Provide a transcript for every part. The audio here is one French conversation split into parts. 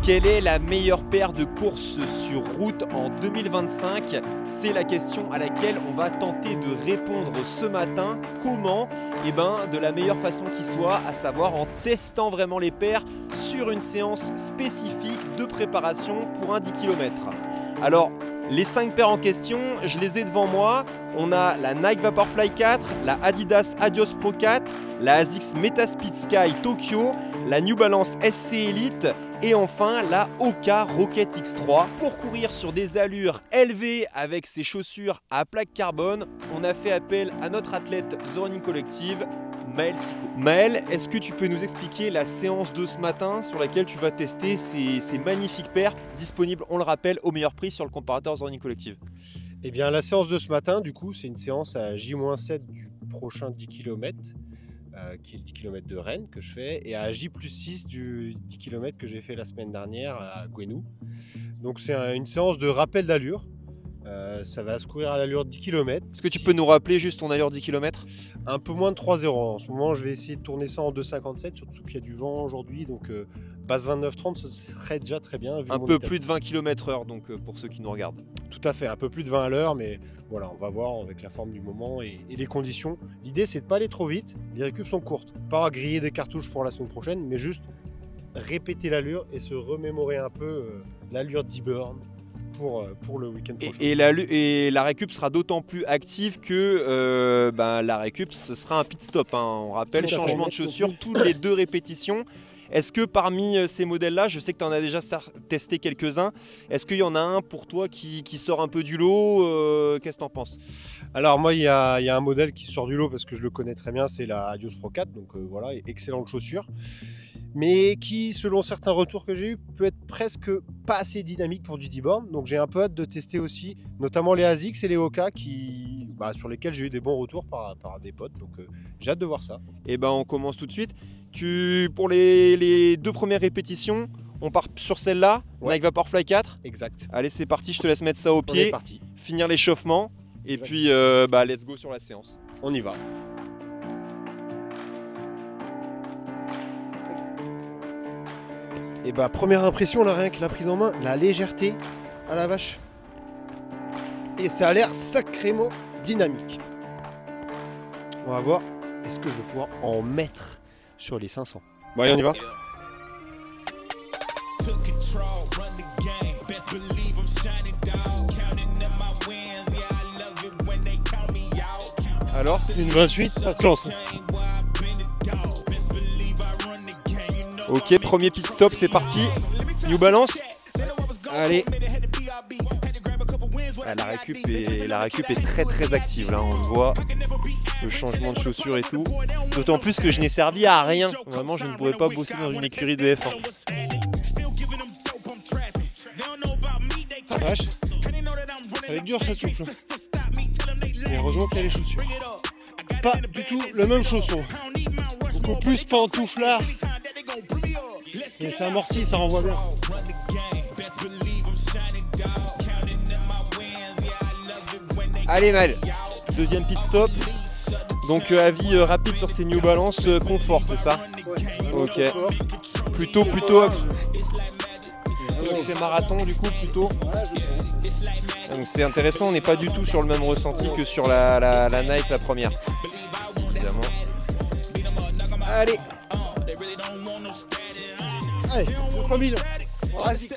Quelle est la meilleure paire de courses sur route en 2025? C'est la question à laquelle on va tenter de répondre ce matin. Comment? Eh ben, de la meilleure façon qui soit, à savoir en testant vraiment les paires sur une séance spécifique de préparation pour un 10 km. Alors, les 5 paires en question, je les ai devant moi. On a la Nike Vaporfly 4, la Adidas Adios Pro 4, la ASICS Metaspeed Sky Tokyo, la New Balance SC Elite et enfin la Hoka Rocket X3. Pour courir sur des allures élevées avec ses chaussures à plaque carbone, on a fait appel à notre athlète The Running Collective, Maël Sico. Maël, est-ce que tu peux nous expliquer la séance de ce matin sur laquelle tu vas tester ces magnifiques paires disponibles, on le rappelle, au meilleur prix sur le comparateur The Running Collective? Eh bien, la séance de ce matin, du coup, c'est une séance à J-7 du prochain 10 km, qui est le 10 km de Rennes que je fais, et à J+6 du 10 km que j'ai fait la semaine dernière à Gouenou. Donc, c'est une séance de rappel d'allure. Ça va se courir à l'allure de 10 km. Est-ce que tu peux nous rappeler juste ton allure 10 km? Un peu moins de 3,0. En ce moment, je vais essayer de tourner ça en 2,57, surtout qu'il y a du vent aujourd'hui. Donc, base 29-30, ce serait déjà très bien. Un peu plus de 20 km/h, donc pour ceux qui nous regardent. Tout à fait, un peu plus de 20 à l'heure, mais voilà, on va voir avec la forme du moment et les conditions. L'idée, c'est de ne pas aller trop vite. Les récup sont courtes. Pas griller des cartouches pour la semaine prochaine, mais juste répéter l'allure et se remémorer un peu l'allure d'e-burn pour le week-end prochain. Et la récup sera d'autant plus active que la récup, ce sera un pit stop. Hein. On rappelle, changement de chaussures toutes les 2 répétitions. Est-ce que parmi ces modèles-là, je sais que tu en as déjà testé quelques-uns, est-ce qu'il y en a un pour toi qui sort un peu du lot? Qu'est-ce que tu en penses? Alors moi, il y a un modèle qui sort du lot parce que je le connais très bien, c'est la Adios Pro 4, donc voilà, excellente chaussure, mais qui, selon certains retours que j'ai eu, peut être presque pas assez dynamique pour du D-Born. Donc j'ai un peu hâte de tester aussi, notamment les ASICS et les Hoka, sur lesquels j'ai eu des bons retours par des potes, donc j'ai hâte de voir ça. Et ben on commence tout de suite. Pour les 2 premières répétitions, on part sur celle-là, ouais. Nike Vaporfly 4. Exact. Allez, c'est parti, je te laisse mettre ça au pied, finir l'échauffement, et puis let's go sur la séance. On y va. Et première impression, là, rien que la prise en main, la légèreté, à la vache. Et ça a l'air sacrément dynamique. On va voir, est-ce que je vais pouvoir en mettre sur les 500. Bon allez, on y va. Alors, c'est une 28, ça se lance. Ok, premier pit stop, c'est parti. New Balance. Allez. La récup est très très active là, on le voit. Le changement de chaussures et tout. D'autant plus que je n'ai servi à rien. Vraiment, je ne pourrais pas bosser dans une écurie de F1. Ah vache, ça va être dur cette souffle. Et heureusement qu'il y a les chaussures. Pas du tout le même chausson. Beaucoup plus pantouflard. Et ça amortit, ça renvoie bien. Allez Mal, deuxième pit stop. Donc avis rapide sur ces New Balance confort, c'est ça? Ouais. Ok. Plutôt axé marathon du coup plutôt. Donc c'est intéressant, on n'est pas du tout sur le même ressenti que sur la Nike la première. Évidemment. Allez. Allez, 3000. Vas-y.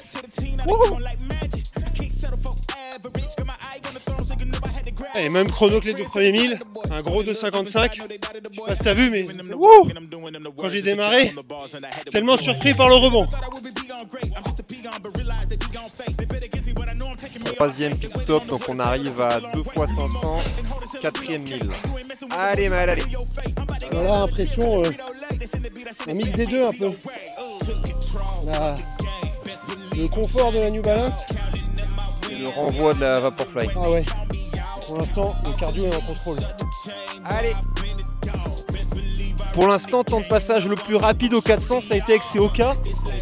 Allez, même chrono que les 2 premiers 1000, un gros 2,55. Je sais pas si t'as vu, mais quand j'ai démarré, tellement surpris par le rebond. Troisième pit stop, donc on arrive à 2 fois 500, 4e 1000. Allez Mal, allez. Voilà, impression, un mix des deux un peu. Le confort de la New Balance. Et le renvoi de la Vaporfly. Ah ouais. Pour l'instant, le cardio est en contrôle. Allez. Pour l'instant, temps de passage le plus rapide au 400, ça a été avec ces Hoka.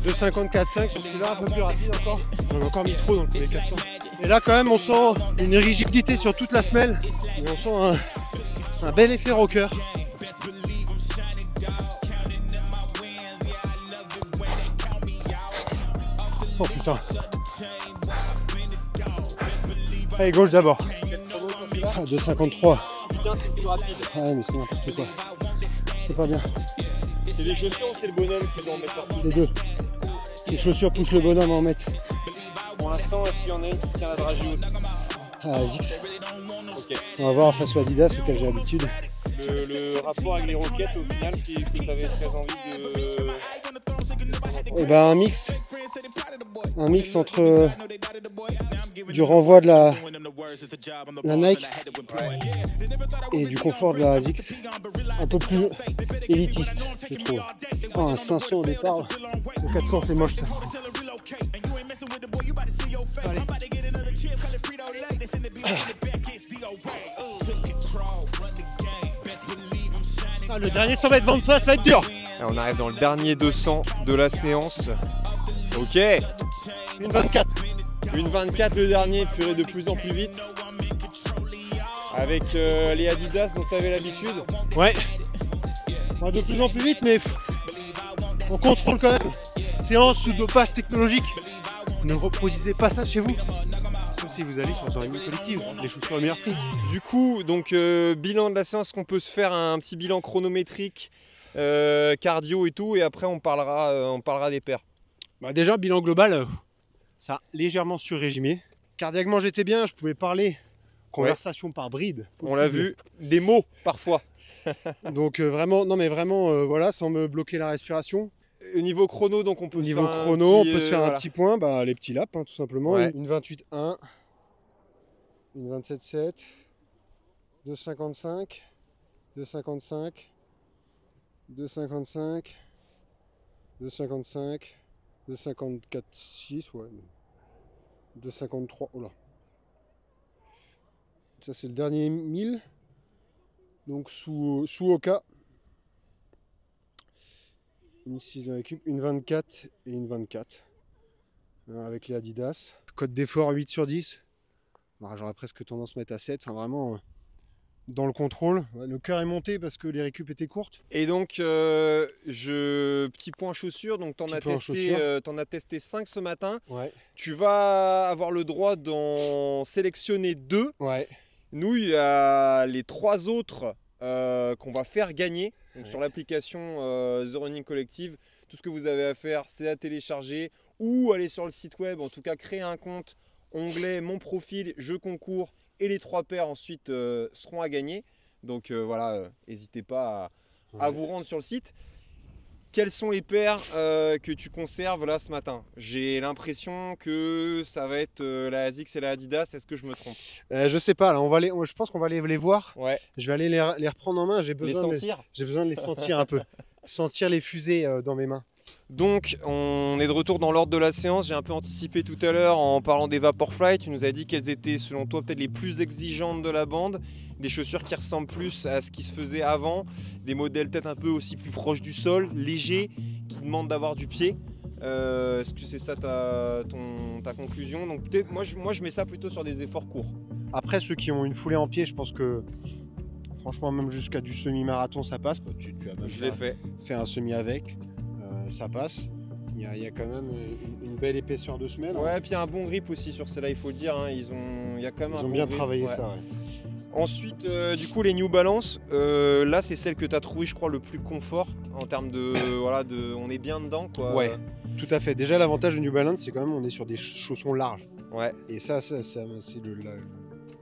2,54,5 sur celui-là, un peu plus rapide encore. J'en ai encore mis trop dans les 400. Et là, quand même, on sent une rigidité sur toute la semelle. Et on sent un bel effet rocker. Oh putain. Allez, gauche d'abord. 2,53. Putain, c'est plus rapide. Ouais, mais c'est n'importe quoi. C'est pas bien. C'est les chaussures ou c'est le bonhomme qui doit en mettre partout? Les deux. Les chaussures poussent le bonhomme à en mettre. Pour l'instant, est-ce qu'il y en a une qui tient la dragée haute? Ah, Zix. Ok. On va voir face au Adidas auquel j'ai l'habitude. Le rapport avec les roquettes, au final, que tu avais très envie de... Et ben un mix entre du renvoi de la Nike et du confort de la Zix, un peu plus élitiste, je trouve. Oh, un 500 au départ, le 400 c'est moche ça. Allez. Ah, le dernier 100 mètres vent de face va être dur. On arrive dans le dernier 200 de la séance. Ok. Une 24. Une 24 le dernier, purée de plus en plus vite. Avec les Adidas dont tu avais l'habitude. Ouais. De plus en plus vite, mais on contrôle quand même. Séance sous dopage technologique. Ne reproduisez pas ça chez vous. Comme si vous allez sur une collective, les chaussures au meilleur prix. Du coup, donc bilan de la séance, qu'on peut se faire un petit bilan chronométrique, cardio et tout, et après on parlera des paires. Bah déjà, bilan global, ça a légèrement surrégimé. Cardiaquement, j'étais bien, je pouvais parler. Conversation par bride. On l'a vu, des mots parfois. Donc vraiment, non mais vraiment, voilà, sans me bloquer la respiration. Au niveau chrono, donc on peut se faire un petit point, bah, les petits laps, hein, tout simplement. Ouais. Une 28,1, une 27,7, 2,55, 2,55, 2,55, 2,55, 2,54,6, ouais. 2,53, oh là. Ça c'est le dernier 1000, donc sous Oka. Une 6 dans l'équipe, une 24 et une 24 avec les Adidas. Code d'effort 8 sur 10. Bah, j'aurais presque tendance à mettre à 7. Enfin vraiment dans le contrôle. Le cœur est monté parce que les récup étaient courtes. Et donc petit point chaussures, donc t'en as testé 5 ce matin. Ouais. Tu vas avoir le droit d'en sélectionner 2. Ouais. Nous, il y a les 3 autres qu'on va faire gagner. Donc sur l'application The Running Collective, tout ce que vous avez à faire, c'est à télécharger ou aller sur le site web, en tout cas créer un compte, onglet mon profil, jeu concours, et les 3 paires ensuite seront à gagner. Donc voilà, n'hésitez pas à vous rendre sur le site. Quelles sont les paires que tu conserves là ce matin? J'ai l'impression que ça va être la ASICS et la Adidas. Est-ce que je me trompe? Je sais pas, là, je pense qu'on va aller les voir. Ouais. Je vais aller les reprendre en main. J'ai besoin de les sentir un peu. Sentir les fusées dans mes mains. Donc on est de retour dans l'ordre de la séance. J'ai un peu anticipé tout à l'heure en parlant des Vaporfly. Tu nous as dit qu'elles étaient selon toi peut-être les plus exigeantes de la bande. Des chaussures qui ressemblent plus à ce qui se faisait avant. Des modèles peut-être un peu aussi plus proches du sol, légers, qui demandent d'avoir du pied. Est-ce que c'est ça ta conclusion? Donc peut-être moi je mets ça plutôt sur des efforts courts. Après ceux qui ont une foulée en pied, je pense que franchement même jusqu'à du semi-marathon ça passe. Tu as même fait un semi avec. Ça passe. Il y a quand même une belle épaisseur de semelle. Ouais, et puis un bon grip aussi sur celle-là, il faut le dire. Hein. Ils ont bien travaillé ça. Ouais. Ensuite, du coup, les New Balance, là, c'est celle que tu as trouvé, je crois, le plus confort en termes de on est bien dedans, quoi. Ouais, tout à fait. Déjà, l'avantage de New Balance, c'est quand même on est sur des chaussons larges. Ouais. Et ça c'est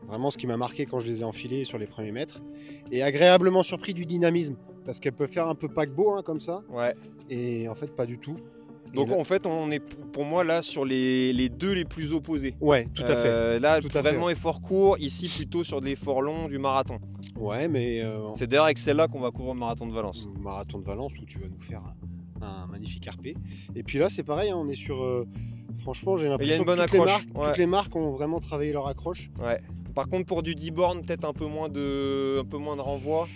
vraiment ce qui m'a marqué quand je les ai enfilés sur les premiers mètres. Et agréablement surpris du dynamisme. Parce qu'elle peut faire un peu paquebot hein, comme ça. Ouais. Et en fait, pas du tout. Donc en fait, on est pour moi là sur les deux les plus opposés. Ouais, tout à fait. Là, vraiment effort court. Ici, plutôt sur de l'effort long, du marathon. Ouais, mais... C'est d'ailleurs avec celle-là qu'on va couvrir le marathon de Valence. Le marathon de Valence où tu vas nous faire un magnifique RP. Et puis là, c'est pareil, hein, on est sur... franchement, j'ai l'impression que toutes les marques ont vraiment travaillé leur accroche. Ouais. Par contre, pour du D-Born, peut-être un peu moins de renvoi.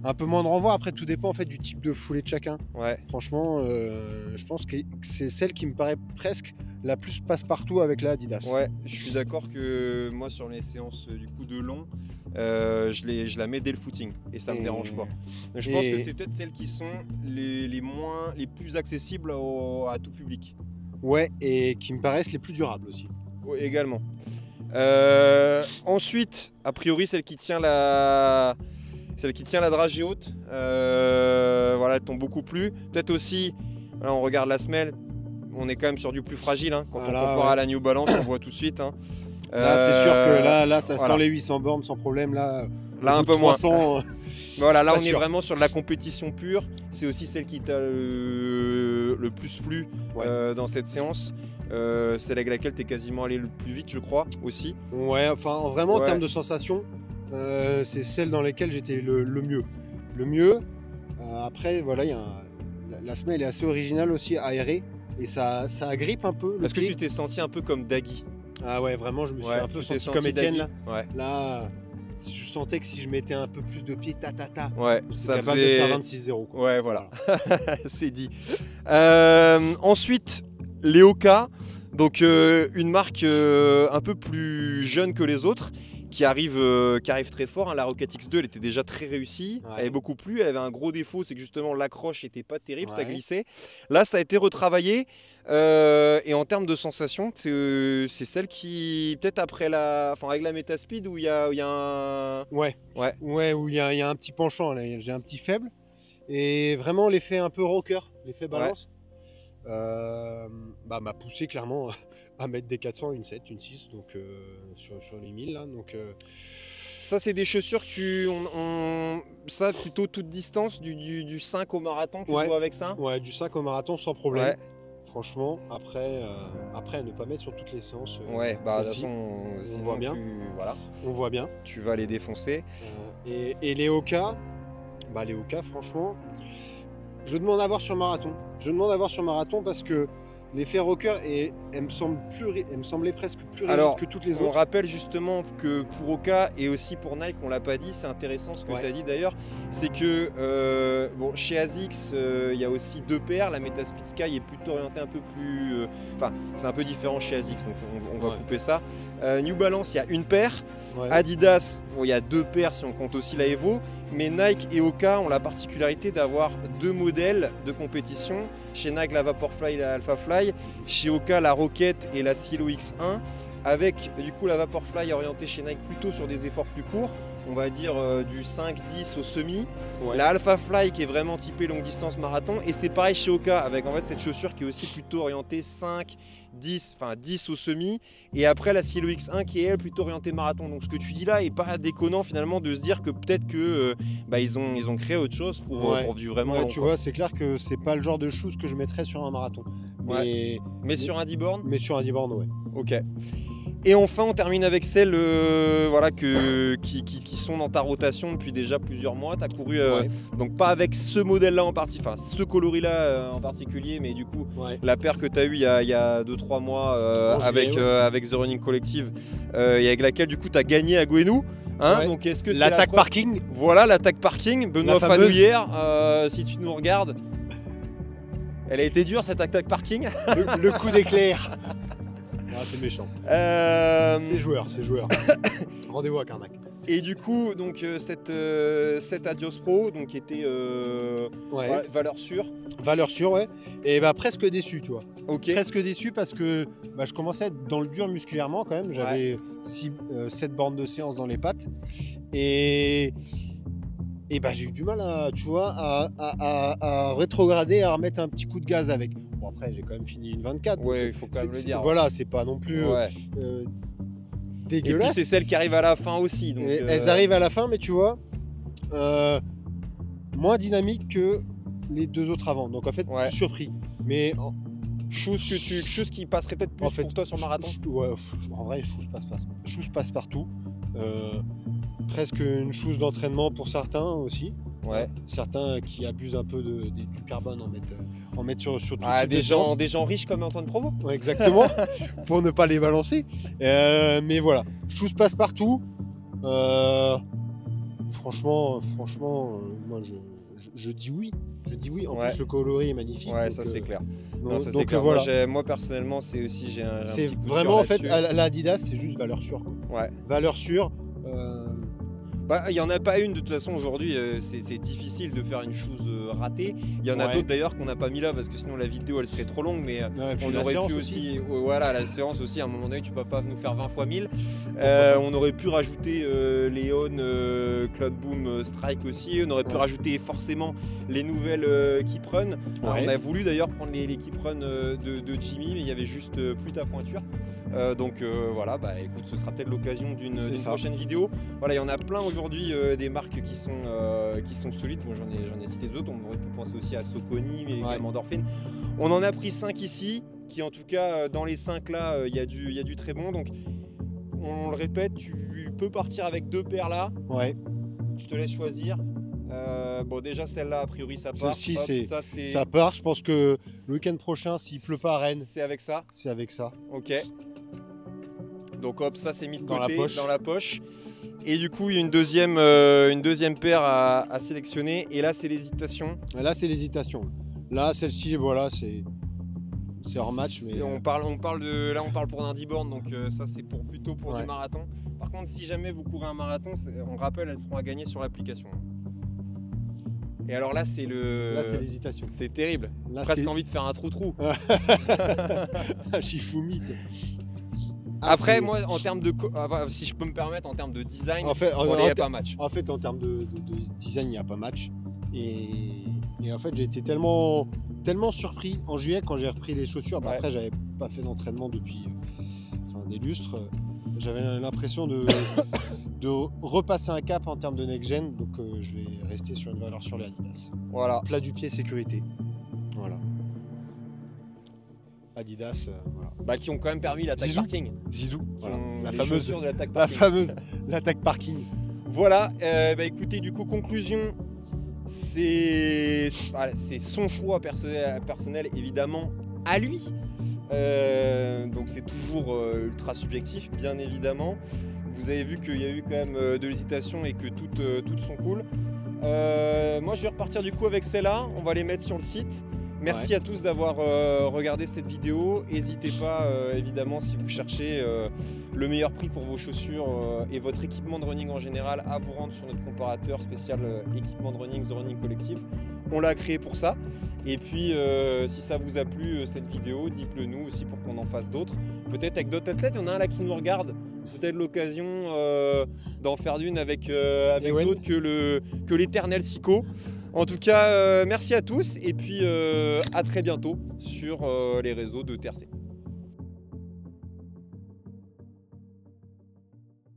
Un peu moins de renvoi, après tout dépend en fait du type de foulée de chacun. Ouais. Franchement, je pense que c'est celle qui me paraît presque la plus passe-partout avec la Adidas. Ouais, je suis d'accord que moi sur les séances du coup de long, je la mets dès le footing et ça me dérange pas. Je pense que c'est peut-être celles qui sont les plus accessibles à tout public. Ouais, et qui me paraissent les plus durables aussi. Ouais, également. Ensuite, a priori, celle qui tient la dragée haute, voilà, elle tombe beaucoup plus. Peut-être aussi, là, on regarde la semelle, on est quand même sur du plus fragile. Hein. Quand on compare à la New Balance, on voit tout de suite. Hein. Là, c'est sûr que là ça sent les 800 bornes sans problème. Là un peu 300, moins. Voilà, là, on est sûr. vraiment sur de la compétition pure. C'est aussi celle qui t'a le plus plu dans cette séance. Celle avec laquelle tu es quasiment allé le plus vite, je crois, aussi. Ouais, enfin, vraiment, en termes de sensations, c'est celle dans laquelle j'étais le mieux. Le mieux. Après, voilà, la semelle est assez originale aussi, aérée. Et ça agrippe un peu. Est-ce que tu t'es senti un peu comme Daggy? Ah ouais, vraiment, je me suis un peu senti comme Étienne là. Ouais. Là, je sentais que si je mettais un peu plus de pied, ouais, ça capable de faire 26-0. Ouais, voilà. C'est dit. Ensuite, Léoka, donc une marque un peu plus jeune que les autres, qui arrive très fort. Hein. La Rocket X2, elle était déjà très réussie. Elle avait beaucoup plu. Elle avait un gros défaut, c'est que justement l'accroche n'était pas terrible, ça glissait. Là, ça a été retravaillé. Et en termes de sensation, c'est celle qui, peut-être après avec la Metaspeed, où il y a un... Ouais, où il y a un petit penchant. J'ai un petit faible. Et vraiment, l'effet un peu rocker, l'effet balance, m'a poussé clairement à mettre des 400, une 7, une 6 donc, sur les 1000 là, donc, Ça, c'est des chaussures que ça plutôt toute distance, du 5 au marathon, tu joues avec ça? Ouais, du 5 au marathon sans problème. Franchement, après à ne pas mettre sur toutes les séances. Ouais, bah de toute façon, on voit bien. Voilà. On voit bien. Tu vas les défoncer. Et les Hoka, franchement, je demande à voir sur marathon. Parce que l'effet rocker, elle me semblait presque plus rigide que toutes les autres. On rappelle justement que pour Hoka et aussi pour Nike, on l'a pas dit, c'est intéressant ce que tu as dit d'ailleurs, c'est que chez ASICS, il y a aussi deux paires. La Metaspeed Sky est plutôt orientée un peu plus... c'est un peu différent chez ASICS, donc on va couper ça. New Balance, il y a une paire. Adidas, il y a deux paires si on compte aussi la Evo. Mais Nike et Hoka ont la particularité d'avoir deux modèles de compétition. Chez Nike, la Vaporfly et la Alphafly. Chez Hoka, la Rocket et la Cielo X1, avec du coup la Vaporfly orientée chez Nike plutôt sur des efforts plus courts, on va dire du 5-10 au semi, la Alphafly qui est vraiment typée longue distance marathon, et c'est pareil chez Hoka avec en fait cette chaussure qui est aussi plutôt orientée 5-10, enfin 10 au semi, et après la Cielo X1 qui est elle plutôt orientée marathon. Donc ce que tu dis là est pas déconnant finalement de se dire que peut-être que ils ont créé autre chose pour vivre vraiment long, tu vois, c'est clair que c'est pas le genre de shoes que je mettrais sur un marathon. Mais sur un 10 bornes. Mais sur un 10 bornes, ouais. Ok. Et enfin, on termine avec celles qui sont dans ta rotation depuis déjà plusieurs mois. Tu as couru, donc pas avec ce modèle-là en particulier, enfin ce coloris-là en particulier, mais du coup, la paire que tu as eue il y a 2-3 mois avec The Running Collective et avec laquelle du coup tu as gagné à Gouenou. Hein, donc est-ce que l'attaque parking? Voilà, l'attaque parking. Benoît Fanouillère, si tu nous regardes. Elle a été dure cette attaque parking. Le coup d'éclair. Ah, c'est méchant. C'est joueur. Rendez-vous à Carnac. Et du coup, donc cette Adios Pro, donc qui était valeur sûre. Valeur sûre, ouais. Et presque déçu, tu vois. Ok. Presque déçu parce que je commençais à être dans le dur musculairement quand même. J'avais 7 bornes de séance dans les pattes. Et j'ai eu du mal à rétrograder, à remettre un petit coup de gaz avec. Bon, après, j'ai quand même fini une 24. Ouais, il faut quand même le dire. Voilà, c'est pas non plus dégueulasse. Et puis, c'est celle qui arrive à la fin aussi. Donc, elles arrivent à la fin, mais tu vois, moins dynamique que les deux autres avant. Donc, en fait, plus surpris. Mais... Chose qui passerait peut-être plus pour toi sur marathon. En vrai, chose passe partout. Presque une chose d'entraînement pour certains aussi. Certains qui abusent un peu du carbone en mettent sur tout des gens riches comme Antoine Provost. Exactement, pour ne pas les balancer. Mais voilà, chose passe partout. Franchement, moi je dis oui. En plus, le coloris est magnifique. Ouais, donc, ça c'est clair. Donc voilà. Moi personnellement, c'est aussi j'ai un vraiment en fait, la Adidas, c'est juste valeur sûre. Ouais. Valeur sûre. Bah, il n'y en a pas une de toute façon aujourd'hui, c'est difficile de faire une chose ratée. Il y en a d'autres d'ailleurs qu'on n'a pas mis là parce que sinon la vidéo elle serait trop longue, mais on aurait pu aussi, voilà, la séance aussi, à un moment donné tu peux pas nous faire 20 fois 1000. On aurait pu rajouter Léon, Cloud Boom, Strike aussi, on aurait pu rajouter forcément les nouvelles Keep Run. Alors, on a voulu d'ailleurs prendre les Keep Run de Jimmy, mais il y avait juste plus ta pointure. Donc voilà, bah écoute, ce sera peut-être l'occasion d'une prochaine vidéo. Voilà, il y en a plein aujourd'hui, des marques qui sont solides. Bon, j'en ai cité d'autres, on aurait pu penser aussi à Soconi, mais également Dorfine. On en a pris 5 ici, qui en tout cas dans les 5 là, il y a du très bon. Donc on le répète, tu peux partir avec 2 paires là. Ouais. Je te laisse choisir. Bon, déjà celle-là, a priori ça part. Celle-ci, ça part. Je pense que le week-end prochain, s'il pleut pas à Rennes, c'est avec ça. C'est avec ça. Ok. Donc hop, ça c'est mis de côté dans la poche. Et du coup, il y a une deuxième paire à sélectionner. Et là, c'est l'hésitation. Là, c'est l'hésitation. Là, celle-ci, voilà, c'est hors match. Mais on parle pour un 10 bornes, donc ça, c'est plutôt pour du marathon. Par contre, si jamais vous courez un marathon, on rappelle, elles seront à gagner sur l'application. Et alors là, c'est l'hésitation. C'est terrible. Là, presque envie de faire un trou-trou. Un Shifumi. Après, moi, en termes de, si je peux me permettre, en termes de design, il n'y a pas match. En fait, en termes de design, il n'y a pas match. Et en fait, j'ai été tellement surpris en juillet quand j'ai repris les chaussures. Bah, après, j'avais pas fait d'entraînement depuis des lustres. J'avais l'impression de repasser un cap en termes de next-gen. Donc, je vais rester sur une valeur sur les Adidas. Voilà. Plat du pied, sécurité. Voilà. Adidas, voilà. Bah, qui ont quand même permis l'attaque parking. Zizou, voilà. La fameuse l'attaque parking. Voilà, bah écoutez, du coup, conclusion, c'est son choix personnel évidemment à lui. Donc c'est toujours ultra subjectif, bien évidemment. Vous avez vu qu'il y a eu quand même de l'hésitation et que toutes sont cool. Moi, je vais repartir du coup avec celle-là. On va les mettre sur le site. Merci à tous d'avoir regardé cette vidéo. N'hésitez pas, évidemment, si vous cherchez le meilleur prix pour vos chaussures et votre équipement de running en général, à vous rendre sur notre comparateur spécial équipement de running, The Running Collective. On l'a créé pour ça. Et puis, si ça vous a plu, cette vidéo, dites-le nous aussi pour qu'on en fasse d'autres. Peut-être avec d'autres athlètes, il y en a un là qui nous regarde. Peut-être l'occasion d'en faire d'une avec d'autres que l'éternel Sico. En tout cas, merci à tous et puis à très bientôt sur les réseaux de TRC.